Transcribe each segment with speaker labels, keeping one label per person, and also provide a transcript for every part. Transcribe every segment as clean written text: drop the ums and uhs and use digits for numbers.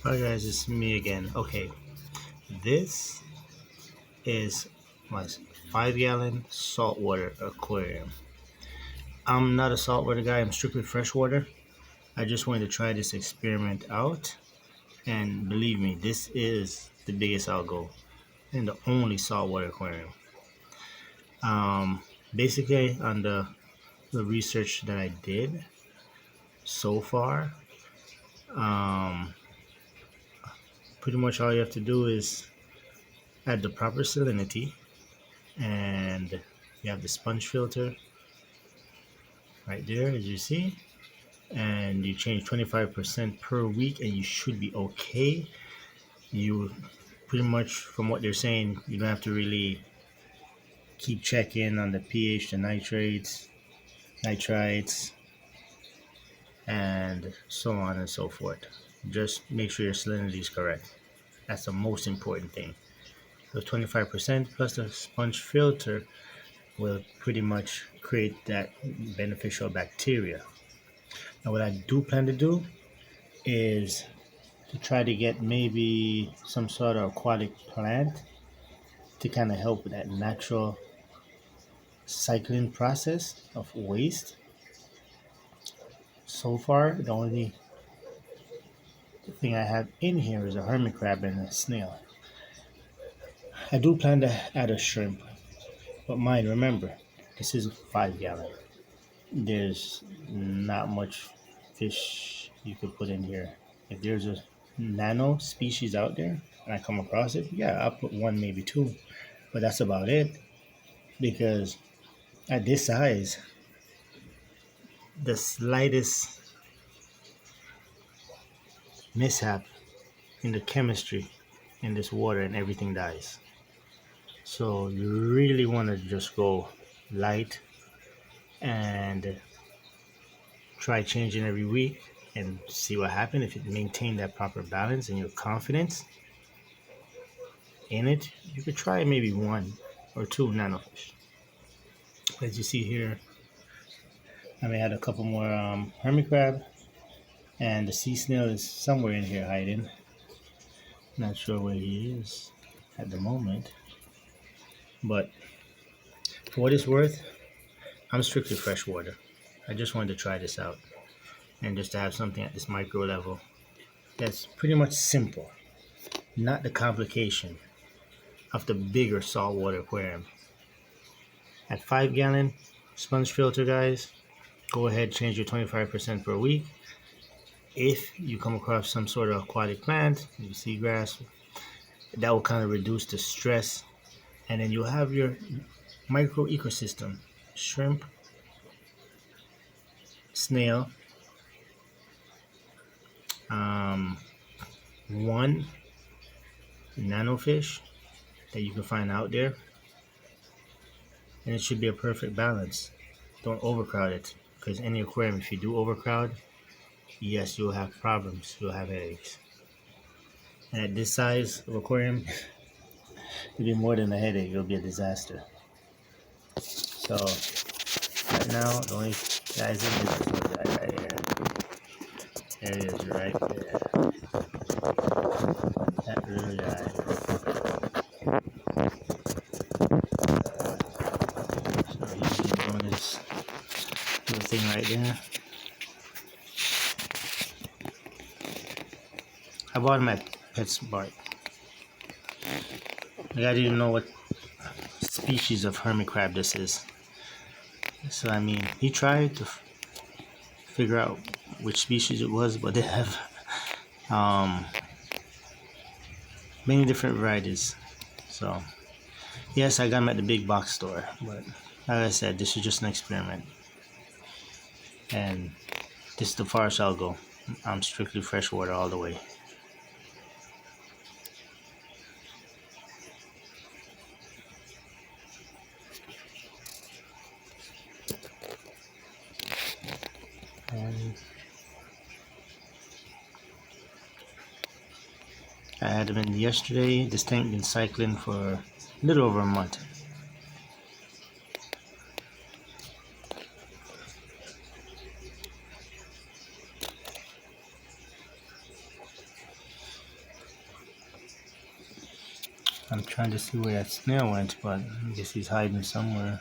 Speaker 1: Hi guys, it's me again. Okay, this is my 5 gallon saltwater aquarium. I'm not a saltwater guy, I'm strictly freshwater. I just wanted to try this experiment out, and believe me, this is the biggest I'll go and the only saltwater aquarium. Um, Basically, on the research that I did so far, um, pretty much all you have to do is add the proper salinity, and you have the sponge filter right there, as you see, and you change 25% per week, and you should be okay. You pretty much, from what they're saying, you don't have to really keep checking on the pH, the nitrates, nitrites, and so on and so forth. Just make sure your salinity is correct. That's the most important thing. The 25% plus the sponge filter will pretty much create that beneficial bacteria. Now, what I do plan to do is to try to get maybe some sort of aquatic plant to kind of help with that natural cycling process of waste. So far, the only thing I have in here is a hermit crab and a snail. I do plan to add a shrimp, but mind, remember, this is 5 gallon. There's not much fish you could put in here. If there's a nano species out there and I come across it, yeah, I'll put one, maybe two, but that's about it. Because at this size, the slightest mishap in the chemistry in this water and everything dies. So you really want to just go light and try changing every week and see what happens. If you maintain that proper balance and your confidence in it, you could try maybe one or two nanofish. As you see here, I may add a couple more hermit crab, and the sea snail is somewhere in here hiding. Not sure where he is at the moment, but for what it's worth, I'm strictly freshwater. I just wanted to try this out and just to have something at this micro level that's pretty much simple, not the complication of the bigger saltwater aquarium. At 5 gallon sponge filter, guys, go ahead, change your 25% per week. If you come across some sort of aquatic plant, maybe seagrass, that will kind of reduce the stress, and then you'll have your micro ecosystem: shrimp, snail, um, one nanofish that you can find out there, and it should be a perfect balance. Don't overcrowd it, because any aquarium, if you do overcrowd, yes, you'll have problems. You'll have headaches. And at this size of aquarium, it'll be more than a headache. It'll be a disaster. So right now, the only guys in this is that right here. There it is, right there. That little guy. So he's doing this little thing right there. I bought him at PetSmart. I didn't even know what species of hermit crab this is. So I mean, he tried to figure out which species it was, but they have um, many different varieties. So yes, I got them at the big box store, but like I said, this is just an experiment, and this is the farthest I'll go. I'm strictly freshwater all the way. And I had them in yesterday. This tank been cycling for a little over a month. I'm trying to see where that snail went, but I guess he's hiding somewhere.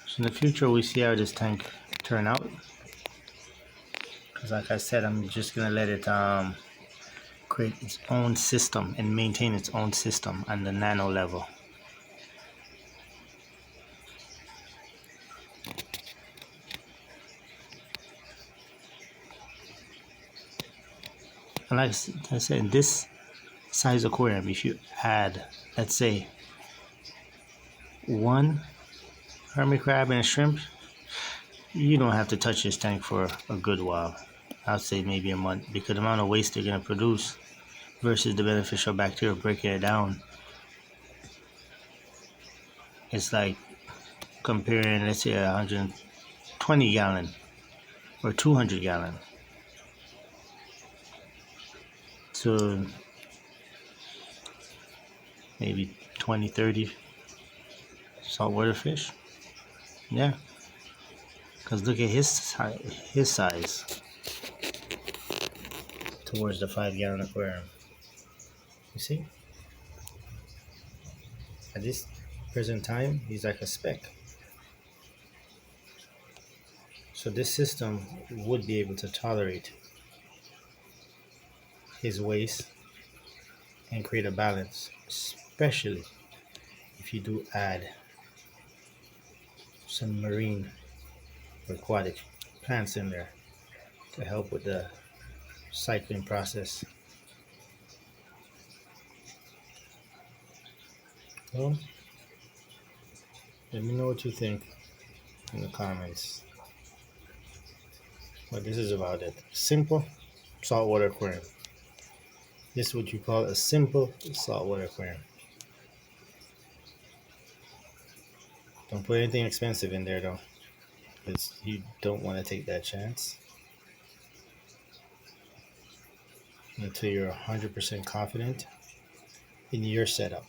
Speaker 1: So in the future, we see how this tank turn out. Because like I said, I'm just gonna let it create its own system and maintain its own system on the nano level. And like I said, in this size aquarium, if you add, let's say, one hermit crab and a shrimp, you don't have to touch this tank for a good while. I'd say maybe a month, because the amount of waste they're gonna produce versus the beneficial bacteria breaking it down, it's like comparing, let's say, 120 gallon or 200 gallon to maybe 20, 30 saltwater fish. Yeah, because look at his size towards the 5 gallon aquarium. You see, at this present time, he's like a speck. So this system would be able to tolerate his waste and create a balance, especially if you do add some marine or aquatic plants in there to help with the cycling process. Well, let me know what you think in the comments. But this is about it. Simple saltwater aquarium. This is what you call a simple saltwater aquarium. Don't put anything expensive in there though, because you don't want to take that chance until you're 100% confident in your setup.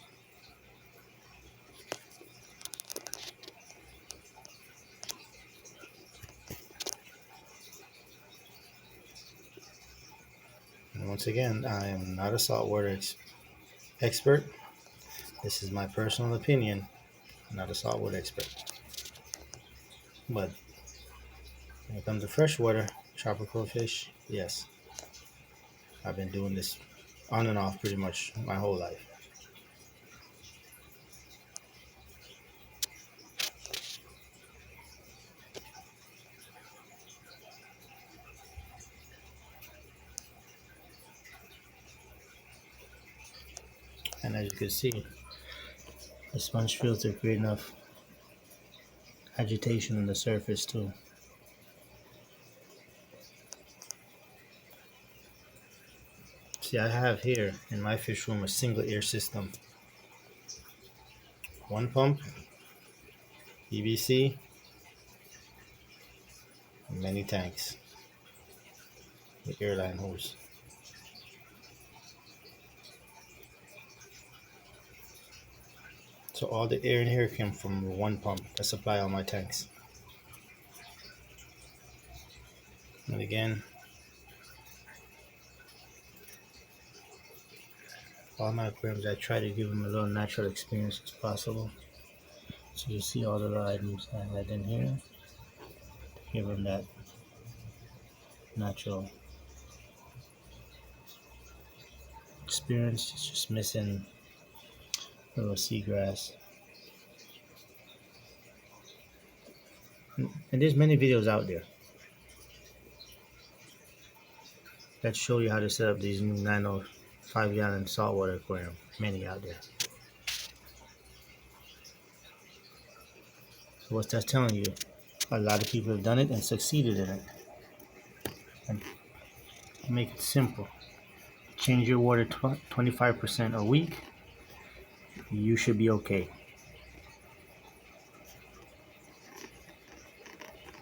Speaker 1: And once again, I am not a saltwater expert. This is my personal opinion. I'm not a saltwater expert. But when it comes to freshwater, tropical fish, yes. I've been doing this on and off pretty much my whole life. And as you can see, the sponge filter create enough agitation on the surface too. See, I have here in my fish room a single air system. One pump, PVC, and many tanks with airline hose. So all the air in here came from one pump to supply all my tanks. And again, all my aquariums, I try to give them a little natural experience as possible. So you see all the little items I had in here to give them that natural experience. It's just missing a little seagrass. And there's many videos out there that show you how to set up these new nano 5 gallon saltwater aquarium. Many out there. So what's that telling you? A lot of people have done it and succeeded in it. And make it simple. Change your water 25% a week. You should be okay.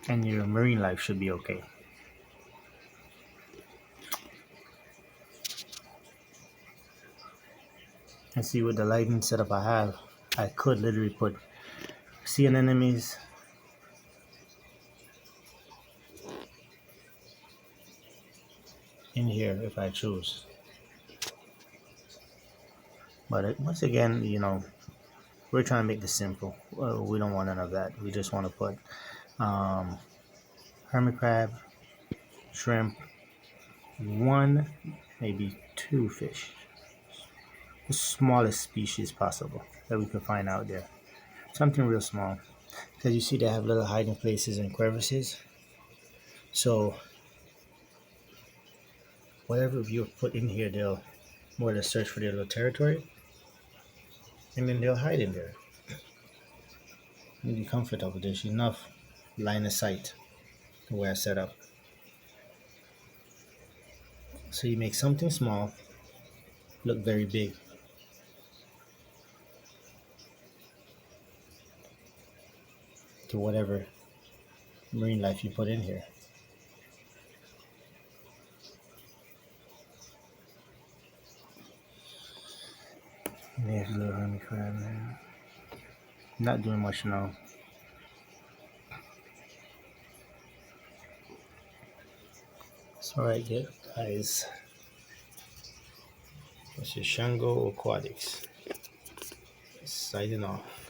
Speaker 1: And your marine life should be okay. And see, with the lighting setup I have, I could literally put sea anemones, in here if I choose. But once again, we're trying to make this simple. We don't want none of that. We just want to put um, hermit crab, shrimp, one, maybe two fish, the smallest species possible that we can find out there. Something real small. Because you see, they have little hiding places and crevices. So whatever you put in here, they'll more or less search for their little territory, and then they'll hide in there. And be comfortable. There's enough line of sight the way I set up. So you make something small look very big. To whatever marine life you put in here. There's a little hermit crab there. Not doing much now. It's alright, guys. This is Shango Aquatics. Signing off.